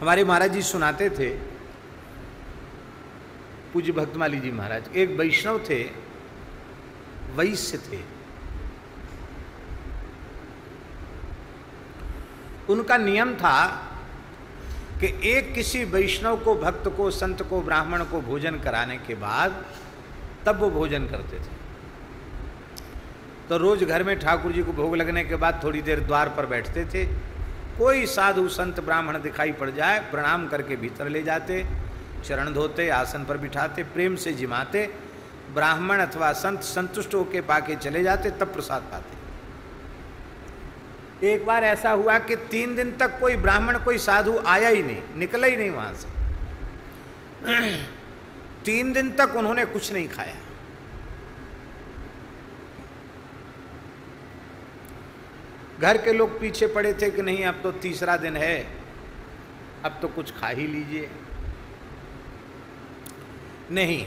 हमारे महाराज जी सुनाते थे, पूज्य भक्तमाली जी महाराज, एक वैष्णव थे, वैश्य थे। उनका नियम था कि एक किसी वैष्णव को, भक्त को, संत को, ब्राह्मण को भोजन कराने के बाद तब वो भोजन करते थे। तो रोज घर में ठाकुर जी को भोग लगने के बाद थोड़ी देर द्वार पर बैठते थे। कोई साधु संत ब्राह्मण दिखाई पड़ जाए, प्रणाम करके भीतर ले जाते, चरण धोते, आसन पर बिठाते, प्रेम से जिमाते, ब्राह्मण अथवा संत संतुष्ट होकर पाके चले जाते, तब प्रसाद पाते। एक बार ऐसा हुआ कि 3 दिन तक कोई ब्राह्मण, कोई साधु आया ही नहीं, निकला ही नहीं वहां से। 3 दिन तक उन्होंने कुछ नहीं खाया। घर के लोग पीछे पड़े थे कि नहीं, अब तो तीसरा दिन है, अब तो कुछ खा ही लीजिए। नहीं,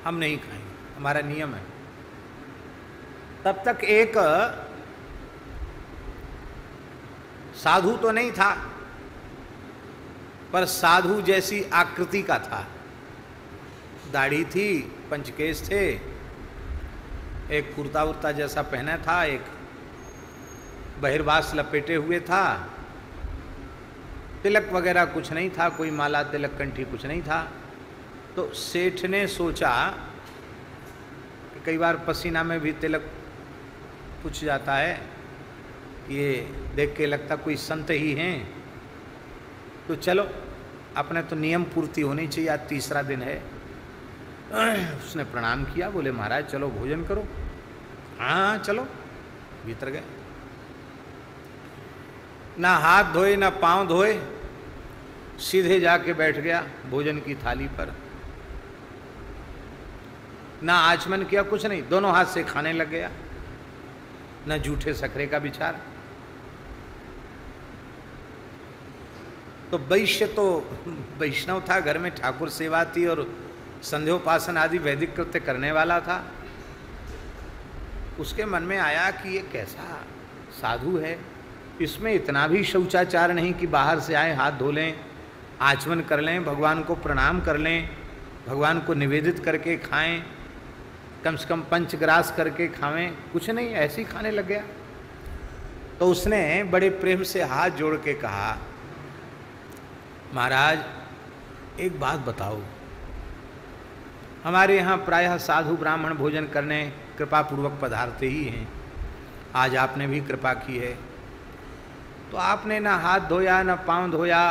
हम नहीं खाएंगे, हमारा नियम है। तब तक एक साधु तो नहीं था, पर साधु जैसी आकृति का था। दाढ़ी थी, पंचकेश थे, एक कुर्ता उर्ता जैसा पहना था, एक बहिर्वास लपेटे हुए था, तिलक वगैरह कुछ नहीं था, कोई माला तिलक कंठी कुछ नहीं था। तो सेठ ने सोचा कि कई बार पसीना में भी तिलक पूछ जाता है, ये देख के लगता कोई संत ही हैं, तो चलो अपने तो नियम पूर्ति होनी चाहिए, आज तीसरा दिन है। उसने प्रणाम किया, बोले महाराज चलो भोजन करो। हाँ चलो। भीतर गए, ना हाथ धोए ना पांव धोए, सीधे जाके बैठ गया भोजन की थाली पर। ना आचमन किया, कुछ नहीं, दोनों हाथ से खाने लग गया। ना जूठे सकरे का विचार। तो वैश्य तो वैष्णव था, घर में ठाकुर सेवा थी और संध्योपासन आदि वैदिक कृत्य करने वाला था। उसके मन में आया कि ये कैसा साधु है, इसमें इतना भी शौचाचार नहीं कि बाहर से आए हाथ धो लें, आचमन कर लें, भगवान को प्रणाम कर लें, भगवान को निवेदित करके खाएं, कम से कम पंचग्रास करके खावें, कुछ नहीं, ऐसे ही खाने लग गया। तो उसने बड़े प्रेम से हाथ जोड़ के कहा, महाराज एक बात बताओ, हमारे यहाँ प्रायः साधु ब्राह्मण भोजन करने कृपा पूर्वक पधारते ही हैं, आज आपने भी कृपा की है, तो आपने ना हाथ धोया, ना पांव धोया,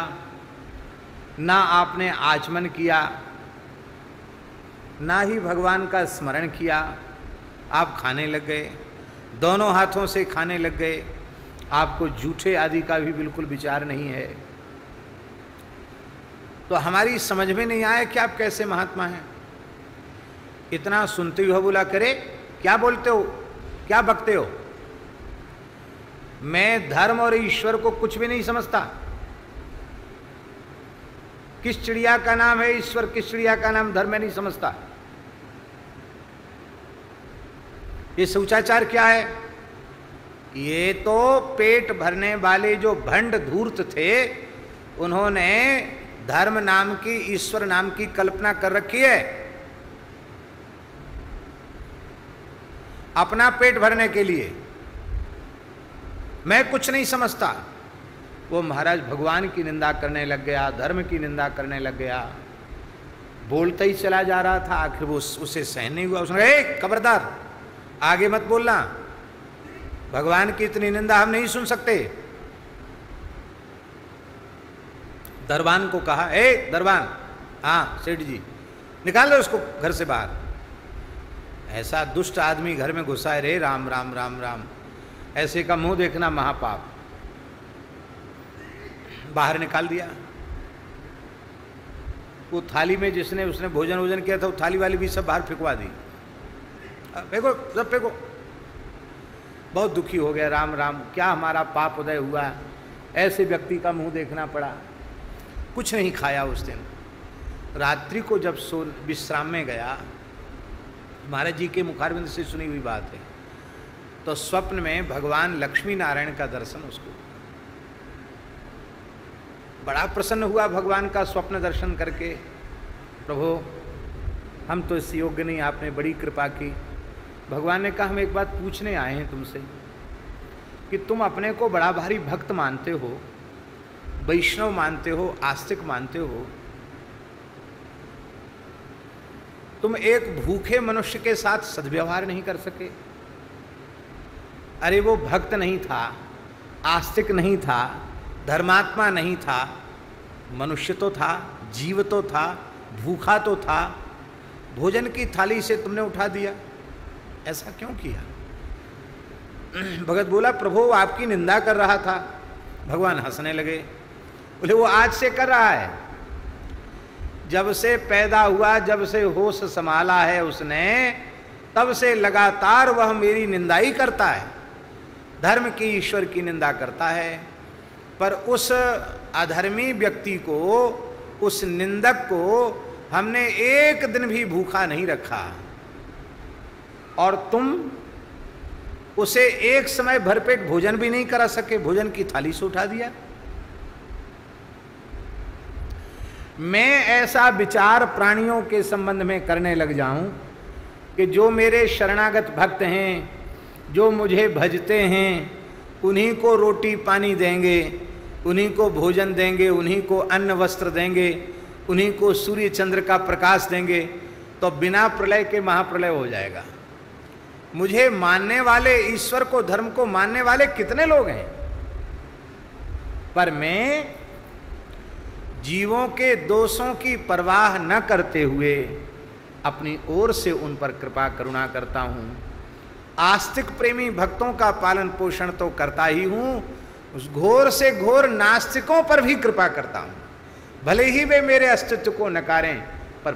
ना आपने आचमन किया, ना ही भगवान का स्मरण किया, आप खाने लग गए, दोनों हाथों से खाने लग गए, आपको जूठे आदि का भी बिल्कुल विचार नहीं है। तो हमारी समझ में नहीं आया कि आप कैसे महात्मा हैं। इतना सुनते हुए बोला, करे क्या बोलते हो, क्या बकते हो, मैं धर्म और ईश्वर को कुछ भी नहीं समझता। किस चिड़िया का नाम है ईश्वर, किस चिड़िया का नाम धर्म, मैं नहीं समझता। ये शौचाचार क्या है? ये तो पेट भरने वाले जो भंड धूर्त थे, उन्होंने धर्म नाम की, ईश्वर नाम की कल्पना कर रखी है अपना पेट भरने के लिए। मैं कुछ नहीं समझता। वो महाराज भगवान की निंदा करने लग गया, धर्म की निंदा करने लग गया, बोलता ही चला जा रहा था। आखिर वो उसे सहन नहीं हुआ, उसने कहा, खबरदार आगे मत बोलना, भगवान की इतनी निंदा हम नहीं सुन सकते। दरबान को कहा, दरबान, हाँ सेठ जी, निकाल लो उसको घर से बाहर। ऐसा दुष्ट आदमी घर में घुसा है, रे राम राम राम राम, ऐसे का मुंह देखना महापाप। बाहर निकाल दिया। वो थाली में जिसने उसने भोजन वोजन किया था, वो थाली वाली भी सब बाहर फेंकवा दी, फेंको सब फेंको। बहुत दुखी हो गया, राम राम, क्या हमारा पाप उदय हुआ, ऐसे व्यक्ति का मुंह देखना पड़ा। कुछ नहीं खाया उस दिन। रात्रि को जब विश्राम में गया, महाराज जी के मुखारविंद से सुनी हुई बात है, तो स्वप्न में भगवान लक्ष्मी नारायण का दर्शन उसको। बड़ा प्रसन्न हुआ भगवान का स्वप्न दर्शन करके। प्रभु हम तो इस योग्य नहीं, आपने बड़ी कृपा की। भगवान ने कहा हम एक बात पूछने आए हैं तुमसे कि तुम अपने को बड़ा भारी भक्त मानते हो, वैष्णव मानते हो, आस्तिक मानते हो, तुम एक भूखे मनुष्य के साथ सद्व्यवहार नहीं कर सके? अरे वो भक्त नहीं था, आस्तिक नहीं था, धर्मात्मा नहीं था, मनुष्य तो था, जीव तो था, भूखा तो था, भोजन की थाली से तुमने उठा दिया, ऐसा क्यों किया? भगत बोला प्रभु आपकी निंदा कर रहा था। भगवान हंसने लगे, बोले वो आज से कर रहा है, जब से पैदा हुआ, जब से होश संभाला है उसने, तब से लगातार वह मेरी निंदा ही करता है, धर्म की, ईश्वर की निंदा करता है। पर उस अधर्मी व्यक्ति को, उस निंदक को हमने एक दिन भी भूखा नहीं रखा, और तुम उसे एक समय भरपेट भोजन भी नहीं करा सके, भोजन की थाली से उठा दिया। मैं ऐसा विचार प्राणियों के संबंध में करने लग जाऊं कि जो मेरे शरणागत भक्त हैं, जो मुझे भजते हैं, उन्हीं को रोटी पानी देंगे, उन्हीं को भोजन देंगे, उन्हीं को अन्न वस्त्र देंगे, उन्हीं को सूर्य चंद्र का प्रकाश देंगे, तो बिना प्रलय के महाप्रलय हो जाएगा। मुझे मानने वाले, ईश्वर को, धर्म को मानने वाले कितने लोग हैं, पर मैं जीवों के दोषों की परवाह न करते हुए अपनी ओर से उन पर कृपा करुणा करता हूं। आस्तिक प्रेमी भक्तों का पालन पोषण तो करता ही हूं, उस घोर से घोर नास्तिकों पर भी कृपा करता हूं। भले ही वे मेरे अस्तित्व को नकारें, पर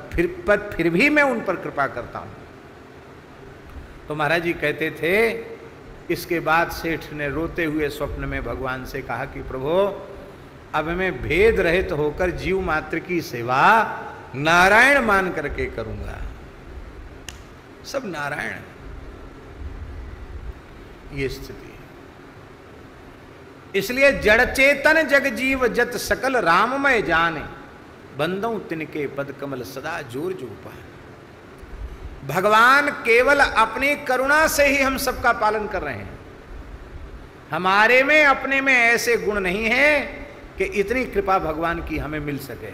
फिर भी मैं उन पर कृपा करता हूं। तो महाराज जी कहते थे, इसके बाद सेठ ने रोते हुए स्वप्न में भगवान से कहा कि प्रभु अब मैं भेद रहित होकर जीव मात्र की सेवा नारायण मान करके करूंगा। सब नारायण, ये स्थिति है। इसलिए जड़ चेतन जग जीव जत सकल राममय जाने, बंदों तिनके पद कमल सदा जोर जो पाए। भगवान केवल अपनी करुणा से ही हम सबका पालन कर रहे हैं। हमारे में, अपने में ऐसे गुण नहीं है कि इतनी कृपा भगवान की हमें मिल सके।